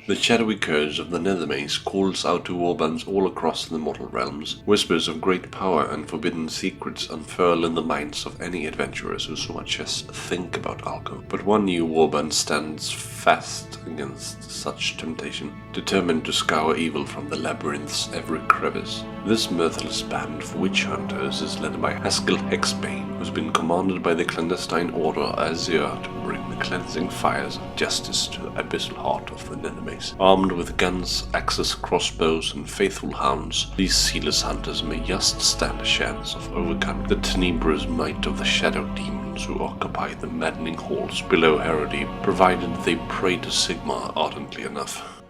The shadowy curse of the Nethermaze calls out to warbands all across the mortal realms. Whispers of great power and forbidden secrets unfurl in the minds of any adventurers who so much as think about Alco. But one new warband stands fast against such temptation, determined to scour evil from the labyrinth's every crevice. This mirthless band of witch hunters is led by Hexbane, who's been commanded by the clandestine order Azure to bring the cleansing fires of justice to the abyssal heart of the Nethermaze. Armed with guns, axes, crossbows, and faithful hounds, these zealous hunters may just stand a chance of overcoming the tenebrous might of the shadow demons who occupy the maddening halls below Everdeep, provided they pray to Sigmar ardently enough.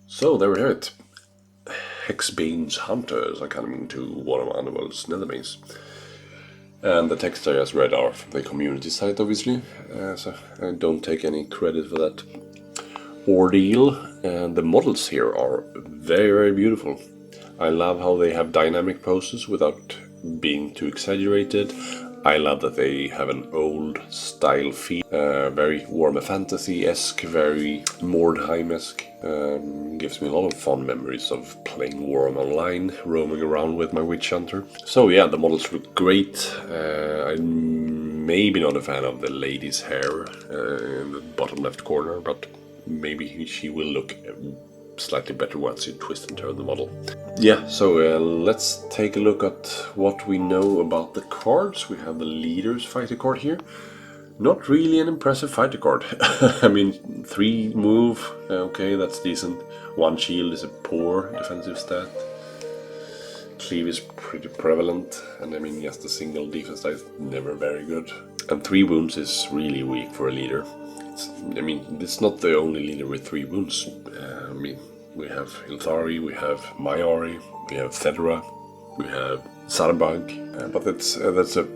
So there we have it. Hexbane's hunters are coming to Warhammer Underworlds Nethermaze. And the text I just read are from the community site, obviously, so I don't take any credit for that ordeal. And the models here are very, very beautiful. I love how they have dynamic poses without being too exaggerated. I love that they have an old style feel, very Warhammer Fantasy-esque, very Mordheim-esque. Gives me a lot of fond memories of playing Warhammer Online, roaming around with my witch hunter. So yeah, the models look great. I'm maybe not a fan of the lady's hair in the bottom left corner, but maybe she will look slightly better once you twist and turn the model. Yeah, so let's take a look at what we know about the cards. We have the Leader's Fighter card here. Not really an impressive fighter card. I mean, 3 move, okay, that's decent. 1 shield is a poor defensive stat. Cleave is pretty prevalent, and I mean, just a single defense die is never very good. And 3 wounds is really weak for a leader. It's not the only leader with 3 wounds. I mean, we have Ilthari, we have Mayari, we have Thedra, we have Sarbag, but that's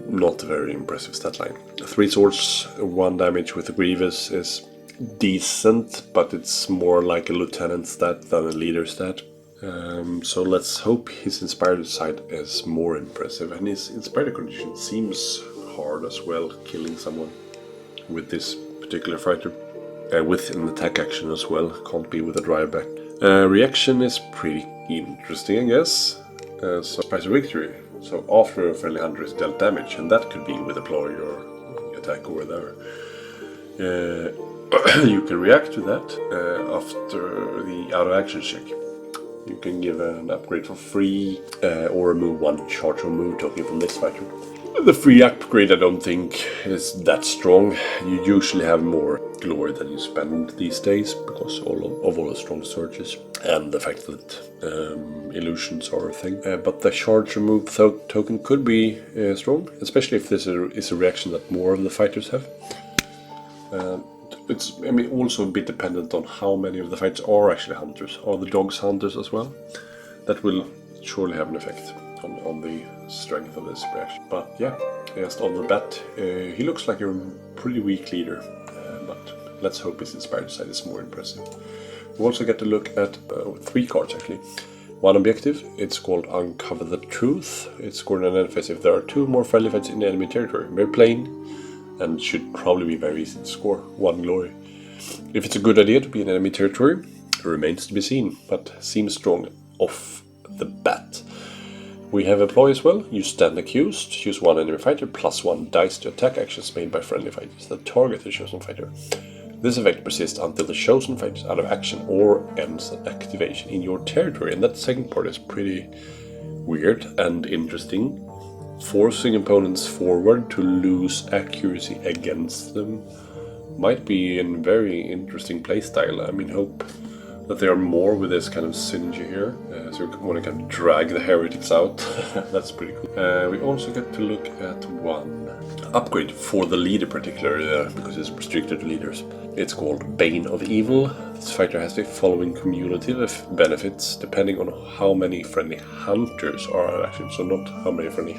not a very impressive stat line. 3 swords, 1 damage with the Grievous is decent, but it's more like a lieutenant stat than a leader stat. So let's hope his inspired side is more impressive, and his inspired condition seems hard as well, killing someone with this particular fighter. With an attack action as well, can't be with a drive back. Reaction is pretty interesting, I guess. So price of victory. So after a friendly hunter is dealt damage, and that could be with deploy or attack or whatever. You can react to that after the out of action check. You can give an upgrade for free or remove 1 charge or move token from this fighter. The free upgrade I don't think is that strong. You usually have more glory than you spend these days because of all the strong surges and the fact that illusions are a thing. But the charge remove token could be strong, especially if this is a reaction that more of the fighters have. It's also a bit dependent on how many of the fighters are actually hunters. Are the dogs hunters as well? That will surely have an effect on the strength of this reaction. But yeah, just on the bat, he looks like a pretty weak leader, but let's hope his inspired side is more impressive. We also get to look at 3 cards actually. 1 objective, it's called Uncover the Truth. It's scored in an enemy phase if there are 2 more friendly fights in enemy territory. Very plain, and should probably be very easy to score. 1 glory. If it's a good idea to be in enemy territory, it remains to be seen, but seems strong off the bat. We have a ploy as well. You stand accused, choose 1 enemy fighter, plus 1 dice to attack actions made by friendly fighters that target the chosen fighter. This effect persists until the chosen fighter is out of action or ends an activation in your territory. And that second part is pretty weird and interesting. Forcing opponents forward to lose accuracy against them might be a very interesting playstyle. I mean, hope that there are more with this kind of synergy here. So you want to kind of drag the heretics out. That's pretty cool. We also get to look at 1 upgrade for the leader particularly, because it's restricted to leaders. It's called Bane of Evil. This fighter has the following cumulative benefits depending on how many friendly hunters are in action, so not how many friendly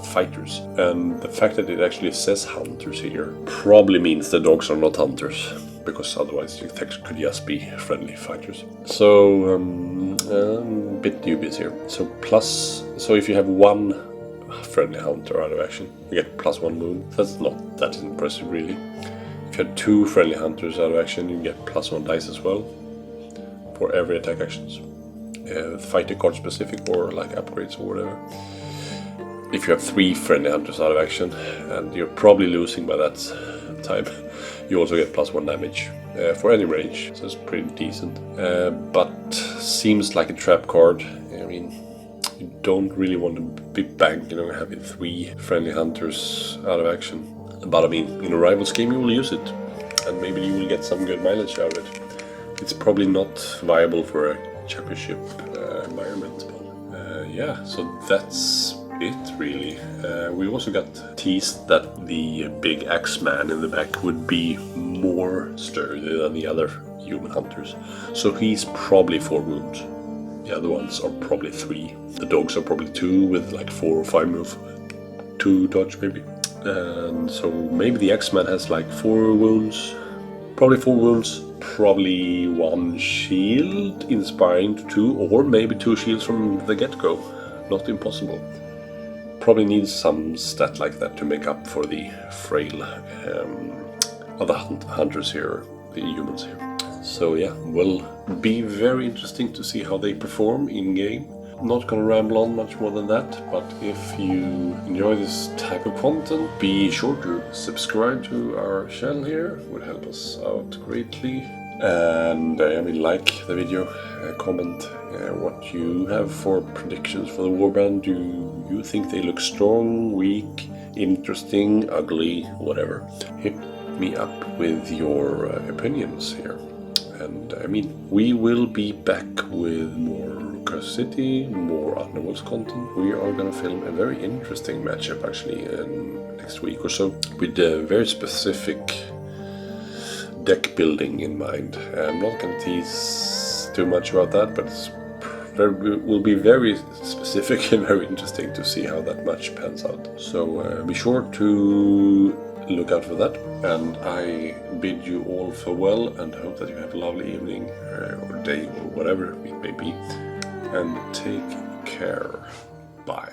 fighters. And the fact that it actually says hunters here probably means the dogs are not hunters, because otherwise the text could just be friendly fighters. So a bit dubious here. So if you have 1 friendly hunter out of action, you get +1 wound. That's not that impressive really. If If you have 2 friendly hunters out of action, you get +1 dice as well for every attack actions. Fighter card specific or like upgrades or whatever. If you have 3 friendly hunters out of action, and you're probably losing by that time, you also get +1 damage for any range, so it's pretty decent. But seems like a trap card. I mean, you don't really want to be bank, having 3 friendly hunters out of action. But I mean, in a rivals game you will use it, and maybe you will get some good mileage out of it. It's probably not viable for a championship environment, but yeah, so that's it really. We also got teased that the big Axeman in the back would be more sturdy than the other human hunters, so he's probably 4 wounds. The other ones are probably 3. The dogs are probably 2 with like 4 or 5 move, 2 dodge maybe. And so maybe the Axeman has like 4 wounds, probably 4 wounds, probably 1 shield inspiring to 2, or maybe 2 shields from the get-go. Not impossible. Probably needs some stat like that to make up for the frail other hunters here, the humans here. So yeah, will be very interesting to see how they perform in game. Not gonna ramble on much more than that, but if you enjoy this type of content, be sure to subscribe to our channel here. It would help us out greatly. And I mean, like the video, comment what you have for predictions for the warband. Do you think they look strong, weak, interesting, ugly, whatever? Hit me up with your opinions here. And I mean, we will be back with more City, more Underworlds content. We are gonna film a very interesting matchup actually next week or so, with a very specific deck building in mind. I'm not gonna tease too much about that, but it will be very specific and very interesting to see how that match pans out. So be sure to look out for that, and I bid you all farewell and hope that you have a lovely evening or day or whatever it may be. And take care. Bye.